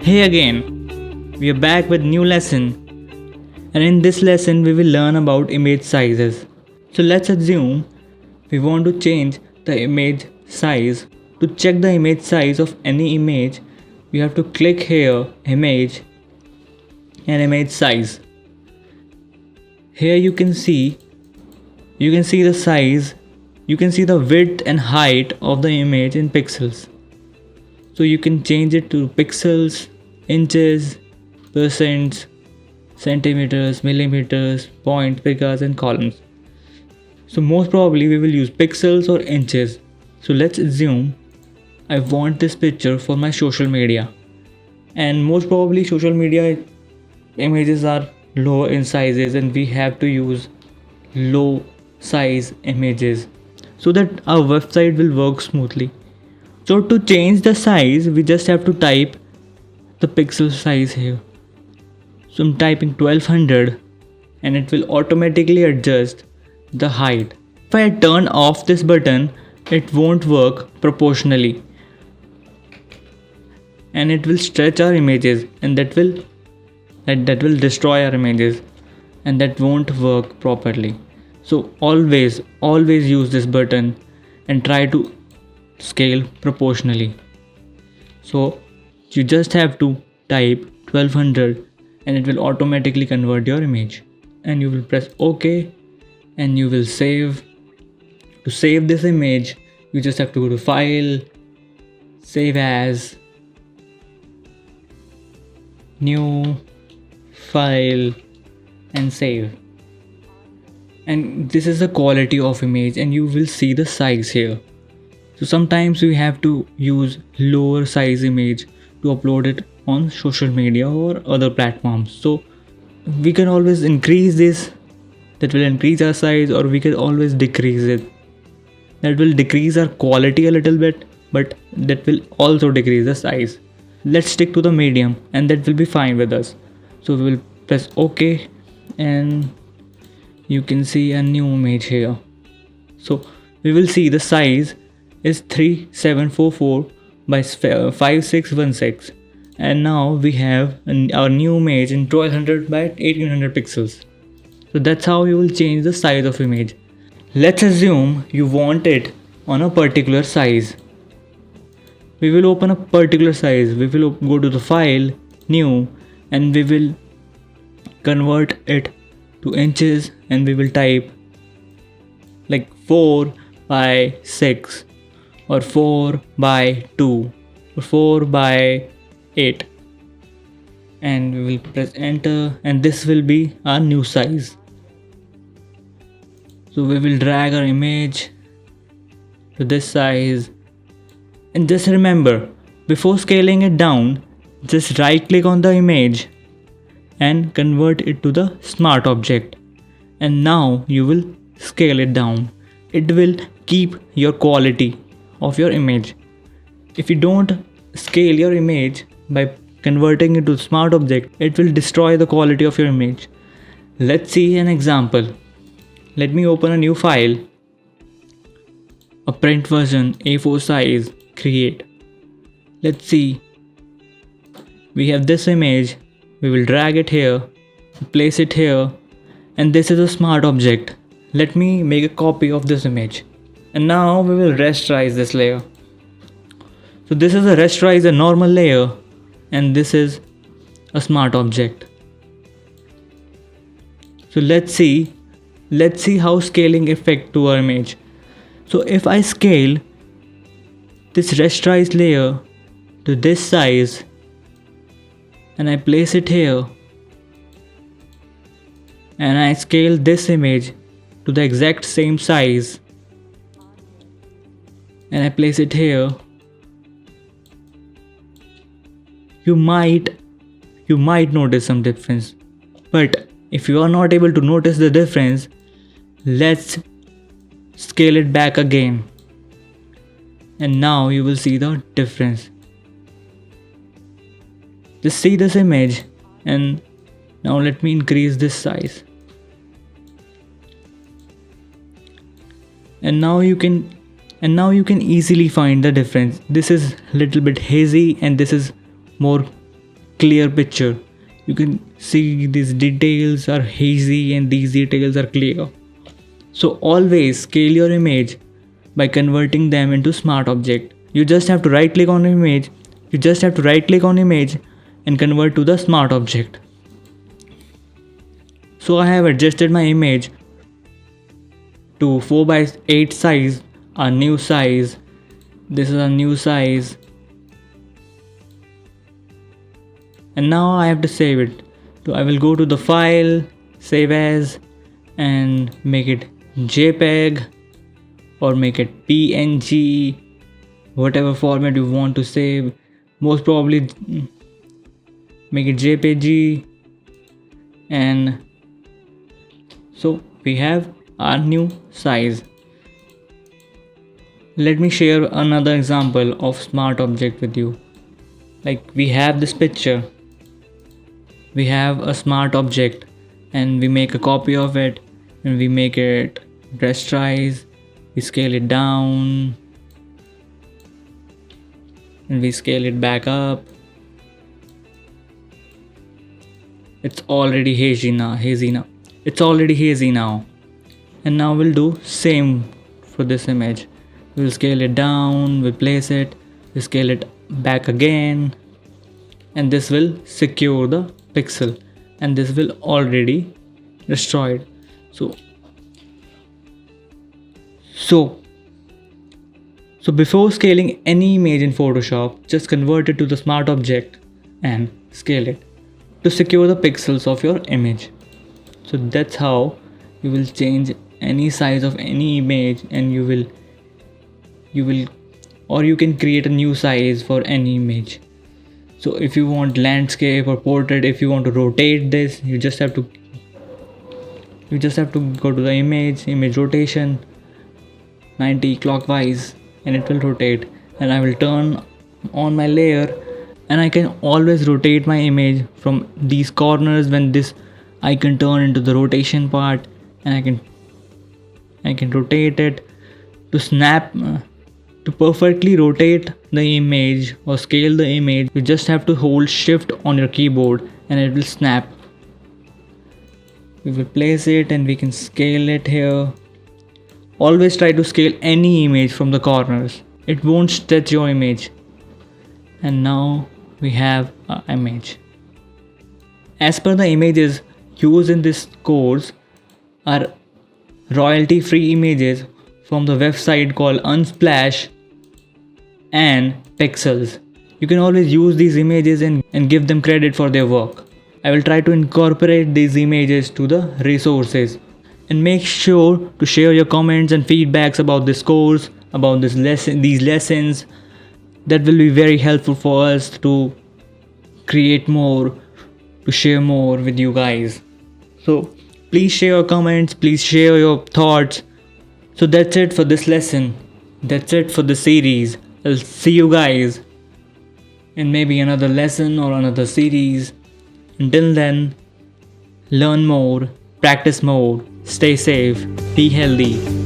Hey again, we are back with new lesson, and in this lesson we will learn about image sizes. So let's assume we want to change the image size. To check the image size of any image, we have to click here, image and image size. Here you can see the size, you can see the width and height of the image in pixels. So you can change it to pixels, inches, percents, centimeters, millimeters, points, figures and columns. So most probably we will use pixels or inches. So let's assume I want this picture for my social media, and most probably social media images are low in sizes and we have to use low size images so that our website will work smoothly. So to change the size, we just have to type the pixel size here. So I'm typing 1200 and it will automatically adjust the height. If I turn off this button, it won't work proportionally and it will stretch our images, and that will destroy our images, and that won't work properly. So always use this button and try to scale proportionally. So you just have to type 1200 and it will automatically convert your image, and you will press OK and you will save. To save this image, you just have to go to File, Save As, New, File and Save. And this is the quality of image, and you will see the size here. So sometimes we have to use lower size image to upload it on social media or other platforms. So we can always increase this, that will increase our size, or we can always decrease it. That will decrease our quality a little bit, but that will also decrease the size. Let's stick to the medium and that will be fine with us. So we will press OK and you can see a new image here. So we will see the size is 3744 by 5616, and now we have our new image in 1200 by 1800 pixels. So that's how you will change the size of image. Let's assume you want it on a particular size. We will open a particular size. We will go to the file, new, and we will convert it to inches, and we will type like 4 by 6 or 4 by 2 or 4 by 8, and we will press enter, and this will be our new size. So we will drag our image to this size, and just remember, before scaling it down, just right click on the image and convert it to the smart object, and now you will scale it down. It will keep your quality of your image. If you don't scale your image by converting it to smart object, it will destroy the quality of your image. Let's see an example. Let me open a new file, a print version, A4 size, create. Let's see, we have this image. We will drag it here, place it here, and this is a smart object. Let me make a copy of this image, and now we will rasterize this layer. So this is a rasterize, a normal layer, and this is a smart object. So let's see how scaling affect to our image. So if I scale this rasterized layer to this size and I place it here, and I scale this image to the exact same size and I place it here, you might notice some difference. But if you are not able to notice the difference, let's scale it back again, and now you will see the difference. Just see this image, and now let me increase this size, and now you can easily find the difference. This is little bit hazy and this is more clear picture. You can see these details are hazy and these details are clear. So always scale your image by converting them into smart object. You just have to right click on image. You just have to right click on image and convert to the smart object. So I have adjusted my image to 4:8 size, a new size. This is a new size. And now I have to save it. So I will go to the file, save as, and make it JPEG or make it PNG, whatever format you want to save. Most probably make it JPG. And so we have our new size. Let me share another example of smart object with you. Like we have this picture, we have a smart object, and we make a copy of it and we make it resize, we scale it down and we scale it back up. It's already hazy now. It's already hazy now. And now we'll do same for this image. We'll scale it down, we'll place it, we'll scale it back again, and this will secure the pixel, and this will already destroyed. So before scaling any image in Photoshop, just convert it to the smart object and scale it to secure the pixels of your image. So that's how you will change any size of any image, and you can create a new size for any image. So if you want landscape or portrait, if you want to rotate this, you just have to go to the image rotation 90 clockwise, and it will rotate. And I will turn on my layer, and I can always rotate my image from these corners. When this I can turn into the rotation part, and I can rotate it to snap. To perfectly rotate the image or scale the image, you just have to hold shift on your keyboard and it will snap. We will place it and we can scale it here. Always try to scale any image from the corners. It won't stretch your image. And now we have an image. As per the images used in this course are royalty free images from the website called Unsplash and Pixels. You can always use these images and give them credit for their work. I will try to incorporate these images to the resources. And make sure to share your comments and feedbacks about this course, about these lessons. That will be very helpful for us to create more, to share more with you guys. So please share your comments, please share your thoughts. So that's it for this lesson. That's it for the series. I'll see you guys in maybe another lesson or another series. Until then, learn more, practice more, stay safe, be healthy.